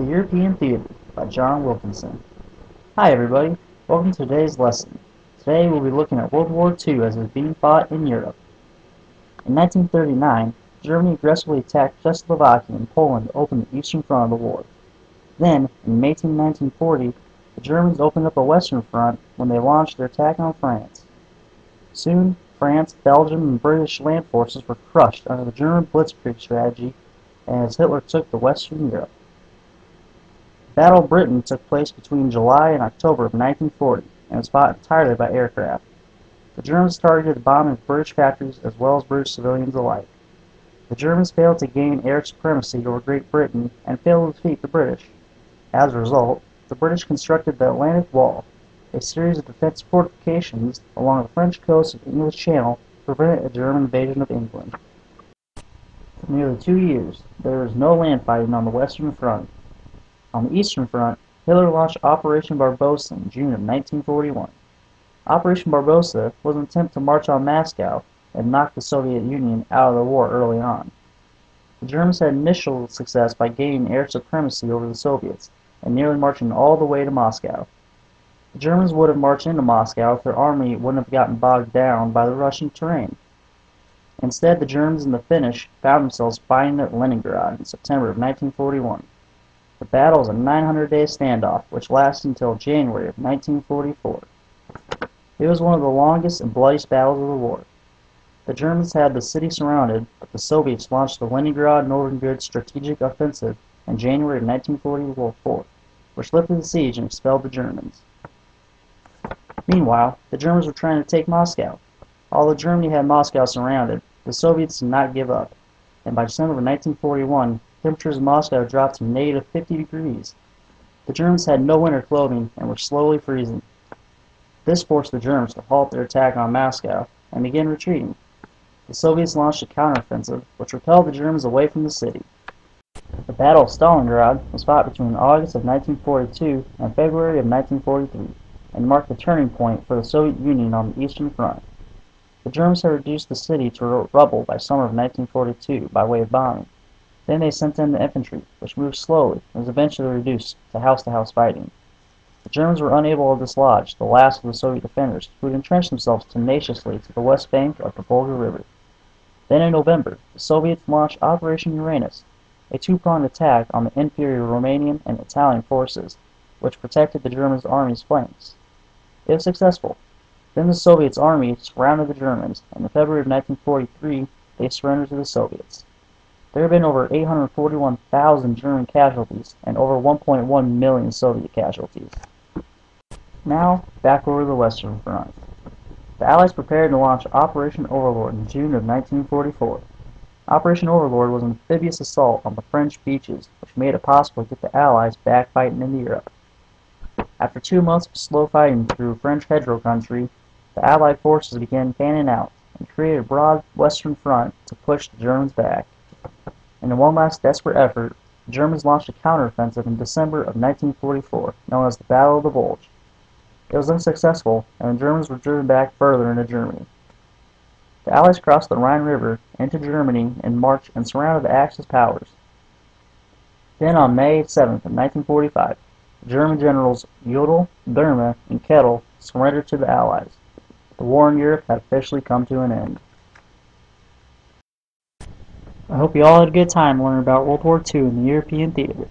The European Theater by John Wilkinson. Hi everybody, welcome to today's lesson. Today we'll be looking at World War II as it was being fought in Europe. In 1939, Germany aggressively attacked Czechoslovakia and Poland to open the eastern front of the war. Then, in May 1940, the Germans opened up a western front when they launched their attack on France. Soon, France, Belgium, and British land forces were crushed under the German blitzkrieg strategy as Hitler took the Western Europe. The Battle of Britain took place between July and October of 1940 and was fought entirely by aircraft. The Germans targeted the bombing of British factories as well as British civilians alike. The Germans failed to gain air supremacy over Great Britain and failed to defeat the British. As a result, the British constructed the Atlantic Wall, a series of defensive fortifications along the French coast of the English Channel to prevent a German invasion of England. For nearly 2 years, there was no land fighting on the Western Front. On the Eastern Front, Hitler launched Operation Barbarossa in June of 1941. Operation Barbarossa was an attempt to march on Moscow and knock the Soviet Union out of the war early on. The Germans had initial success by gaining air supremacy over the Soviets and nearly marching all the way to Moscow. The Germans would have marched into Moscow if their army wouldn't have gotten bogged down by the Russian terrain. Instead, the Germans and the Finnish found themselves fighting at Leningrad in September of 1941. The battle was a 900-day standoff, which lasted until January of 1944. It was one of the longest and bloodiest battles of the war. The Germans had the city surrounded, but the Soviets launched the Leningrad Northern Good strategic offensive in January of 1944, which lifted the siege and expelled the Germans. Meanwhile, the Germans were trying to take Moscow. Although Germany had Moscow surrounded, the Soviets did not give up, and by December of 1941, temperatures in Moscow dropped to negative 50 degrees. The Germans had no winter clothing and were slowly freezing. This forced the Germans to halt their attack on Moscow and begin retreating. The Soviets launched a counteroffensive, which repelled the Germans away from the city. The Battle of Stalingrad was fought between August of 1942 and February of 1943, and marked the turning point for the Soviet Union on the Eastern Front. The Germans had reduced the city to rubble by summer of 1942 by way of bombing. Then they sent in the infantry, which moved slowly and was eventually reduced to house-to-house fighting. The Germans were unable to dislodge the last of the Soviet defenders, who had entrenched themselves tenaciously to the west bank of the Volga River. Then in November, the Soviets launched Operation Uranus, a two-pronged attack on the inferior Romanian and Italian forces, which protected the German army's flanks. It was successful. Then the Soviets' army surrounded the Germans, and in February of 1943, they surrendered to the Soviets. There have been over 841,000 German casualties and over 1.1 million Soviet casualties. Now, back over the Western Front. The Allies prepared to launch Operation Overlord in June of 1944. Operation Overlord was an amphibious assault on the French beaches, which made it possible to get the Allies back fighting in Europe. After 2 months of slow fighting through French hedgerow country, the Allied forces began fanning out and created a broad Western Front to push the Germans back. And in one last desperate effort, the Germans launched a counteroffensive in December of 1944, known as the Battle of the Bulge. It was unsuccessful, and the Germans were driven back further into Germany. The Allies crossed the Rhine River into Germany in March and surrounded the Axis powers. Then on May 7th of 1945, the German generals Jodl, Derma, and Kettel surrendered to the Allies. The war in Europe had officially come to an end. I hope you all had a good time learning about World War II in the European theater.